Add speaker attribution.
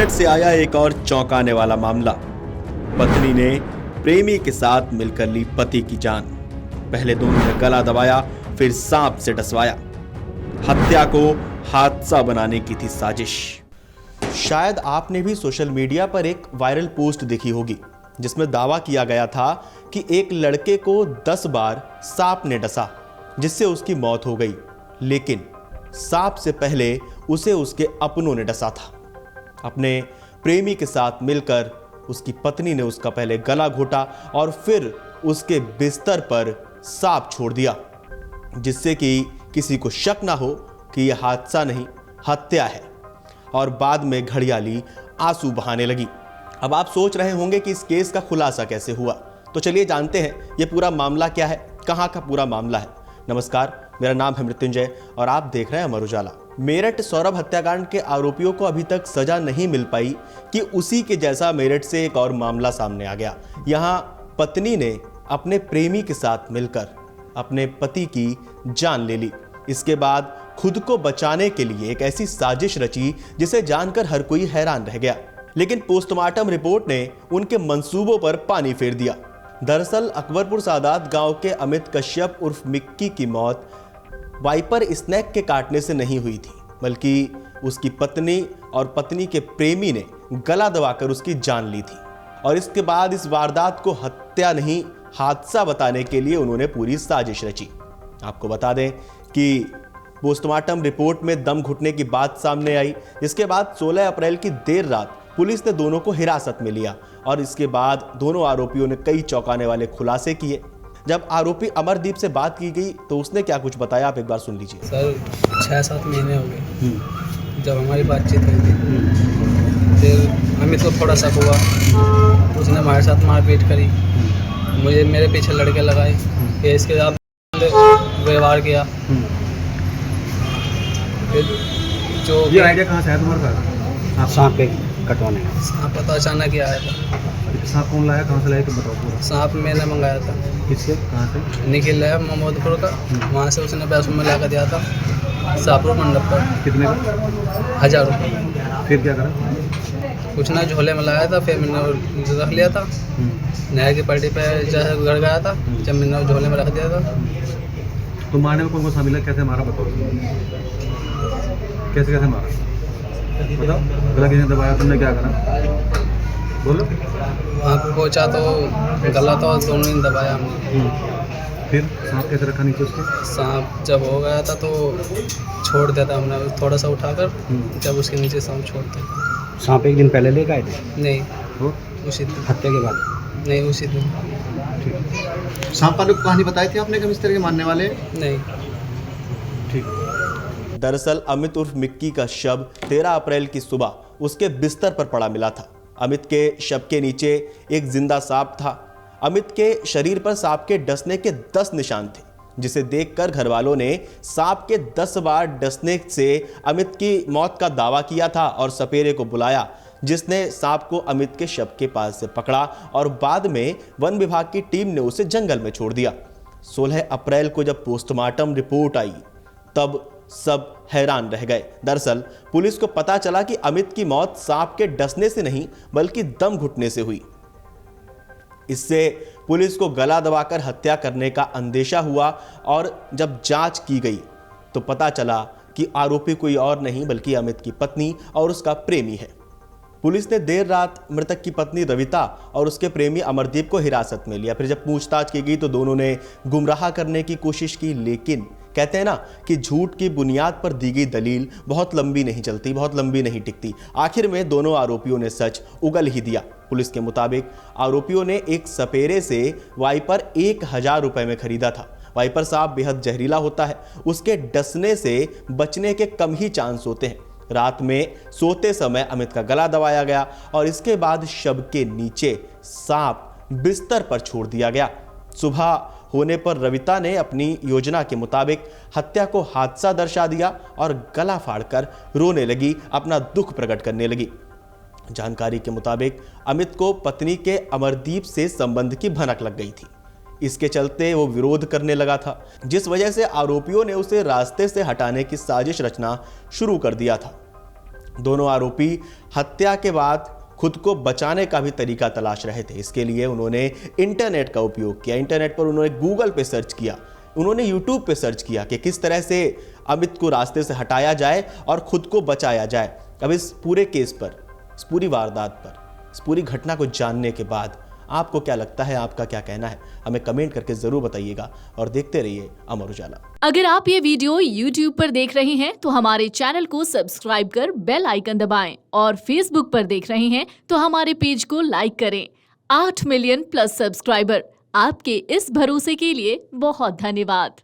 Speaker 1: मेरठ से आया एक और चौंकाने वाला मामला। पत्नी ने प्रेमी के साथ मिलकर ली पति की जान। पहले दोनों ने गला दबाया, फिर सांप से डसवाया। हत्या को हादसा बनाने की थी साजिश। शायद आपने भी सोशल मीडिया पर एक वायरल पोस्ट देखी होगी जिसमें दावा किया गया था कि एक लड़के को 10 बार सांप ने डसा जिससे उसकी मौत हो गई, लेकिन सांप से पहले उसे उसके अपनों ने डसा था। अपने प्रेमी के साथ मिलकर उसकी पत्नी ने उसका पहले गला घोटा और फिर उसके बिस्तर पर सांप छोड़ दिया, जिससे कि किसी को शक ना हो कि यह हादसा नहीं हत्या है। और बाद में घड़ियाली आंसू बहाने लगी। अब आप सोच रहे होंगे कि इस केस का खुलासा कैसे हुआ, तो चलिए जानते हैं ये पूरा मामला क्या है, कहां का पूरा मामला है। नमस्कार, मेरा नाम है मृत्युंजय और आप देख रहे हैं अमर उजाला। मेरठ सौरभ हत्याकांड के आरोपियों को अभी तक सजा नहीं मिल पाई कि उसी के जैसा मेरठ से एक और मामला सामने आ गया। यहां पत्नी ने अपने प्रेमी के साथ मिलकर अपने पति की जान ले ली। इसके बाद खुद को बचाने के लिए एक ऐसी साजिश रची जिसे जानकर हर कोई हैरान रह गया। लेकिन पोस्टमार्टम रिपोर्ट ने उनके मंसूबों पर पानी फेर दिया। दरअसल अकबरपुर सादात गांव के अमित कश्यप उर्फ मिक्की की मौत वाइपर स्नेक के काटने से नहीं हुई थी, बल्कि उसकी पत्नी और पत्नी के प्रेमी ने गला दबाकर उसकी जान ली थी। और इसके बाद इस वारदात को हत्या नहीं हादसा बताने के लिए उन्होंने पूरी साजिश रची। आपको बता दें कि पोस्टमार्टम रिपोर्ट में दम घुटने की बात सामने आई, जिसके बाद 16 अप्रैल की देर रात पुलिस ने दोनों को हिरासत में लिया और इसके बाद दोनों आरोपियों ने कई चौंकाने वाले खुलासे किए। जब आरोपी अमरदीप से बात की गई तो उसने क्या कुछ बताया, आप एक बार सुन लीजिए।
Speaker 2: सर 6-7 महीने हो गए जब हमारी बातचीत हुई थी। फिर अमित को थोड़ा शक हुआ, उसने हमारे साथ मारपीट करी, मेरे पीछे लड़के लगाए, फिर इसके साथ व्यवहार किया। फिर जो
Speaker 3: ये आइडिया कहाँ से आया तुम्हारे पास? आप सांप पे कटवाने का?
Speaker 2: सांप पता अचानक ही आया था।
Speaker 3: सांप कौन लाया, कहाँ से लाया, तो बताओ पूरा।
Speaker 2: सांप मैंने मंगाया था।
Speaker 3: किससे, कहाँ से?
Speaker 2: निखिल है मोहम्मदपुर का, वहाँ से उसने पैसों में ला कर दिया था शाहपुर मंडप पर।
Speaker 3: कितने का?
Speaker 2: 1000 रुपये।
Speaker 3: फिर क्या करा?
Speaker 2: कुछ ना झोले में लाया था, फिर मैंने रख लिया था। नहर की पट्टी पे जैसे घर गया था, जब मैंने झोले में रख दिया था।
Speaker 3: तो मारने में कौन कौन शामिल है, कैसे मारा बताओ, कैसे कैसे मारा बताओ। गला किसने दबाया, तुमने क्या करा, बोलो।
Speaker 2: वहाँ पे पहुँचा तो गला तो दोनों ही दबाया हमने।
Speaker 3: फिर सांप कैसे रखा नीचे उसके?
Speaker 2: सांप जब हो गया था तो छोड़ दिया था हमने, थोड़ा सा उठाकर जब उसके नीचे सांप छोड़ दिया।
Speaker 3: सांप एक दिन पहले लेकर आए थे?
Speaker 2: नहीं,
Speaker 3: तो
Speaker 2: उसी दिन।
Speaker 3: हत्या के बाद?
Speaker 2: नहीं, उसी दिन।
Speaker 3: ठीक।
Speaker 4: सांप वाले को कहानी बताई थी आपने कभी इस तरह के मानने वाले?
Speaker 2: नहीं।
Speaker 3: ठीक।
Speaker 1: दरअसल अमित उर्फ मिक्की का शव 13 अप्रैल की सुबह उसके बिस्तर पर पड़ा मिला था। अमित के शव के नीचे एक जिंदा सांप था। अमित के शरीर पर सांप के डसने के 10 निशान थे, जिसे देखकर घर वालों ने सांप के 10 बार डसने से अमित की मौत का दावा किया था और सपेरे को बुलाया, जिसने सांप को अमित के शव के पास से पकड़ा और बाद में वन विभाग की टीम ने उसे जंगल में छोड़ दिया। 16 अप्रैल को जब पोस्टमार्टम रिपोर्ट आई तब सब हैरान रह गए। दरअसल पुलिस को पता चला कि अमित की मौत सांप के डसने से नहीं बल्कि दम घुटने से हुई। इससे पुलिस को गला दबाकर हत्या करने का अंदेशा हुआ और जब जांच की गई तो पता चला कि आरोपी कोई और नहीं बल्कि अमित की पत्नी और उसका प्रेमी है। पुलिस ने देर रात मृतक की पत्नी रविता और उसके प्रेमी अमरदीप को हिरासत में लिया। फिर जब पूछताछ की गई तो दोनों ने गुमराह करने की कोशिश की, लेकिन कहते हैं ना कि झूठ की बुनियाद पर दी गई दलील बहुत लंबी नहीं चलती, बहुत लंबी नहीं टिकती। आखिर में दोनों आरोपियों ने सच उगल ही दिया। पुलिस के मुताबिक आरोपियों ने एक सपेरे से वाइपर 1000 रुपए में खरीदा था। वाइपर सांप बेहद जहरीला होता है, उसके डसने से बचने के कम ही चांस होते हैं। रात में सोते समय अमित का गला दबाया गया और इसके बाद शव के नीचे सांप बिस्तर पर छोड़ दिया गया। सुबह होने पर रविता ने अपनी योजना के मुताबिक हत्या को हादसा दर्शा दिया और गला फाड़कर रोने लगी, अपना दुख प्रकट करने लगी। जानकारी के मुताबिक अमित को पत्नी के अमरदीप से संबंध की भनक लग गई थी। इसके चलते वो विरोध करने लगा था, जिस वजह से आरोपियों ने उसे रास्ते से हटाने की साजिश रचना शुरू कर दिया था। दोनों आरोपी हत्या के बाद खुद को बचाने का भी तरीका तलाश रहे थे। इसके लिए उन्होंने इंटरनेट का उपयोग किया। इंटरनेट पर उन्होंने गूगल पे सर्च किया, उन्होंने यूट्यूब पे सर्च किया कि किस तरह से अमित को रास्ते से हटाया जाए और खुद को बचाया जाए। अब इस पूरे केस पर, इस पूरी वारदात पर, इस पूरी घटना को जानने के बाद आपको क्या लगता है, आपका क्या कहना है, हमें कमेंट करके जरूर बताइएगा और देखते रहिए अमर उजाला।
Speaker 5: अगर आप ये वीडियो YouTube पर देख रहे हैं तो हमारे चैनल को सब्सक्राइब कर बेल आइकन दबाएं और Facebook पर देख रहे हैं तो हमारे पेज को लाइक करें। 8 मिलियन प्लस सब्सक्राइबर, आपके इस भरोसे के लिए बहुत धन्यवाद।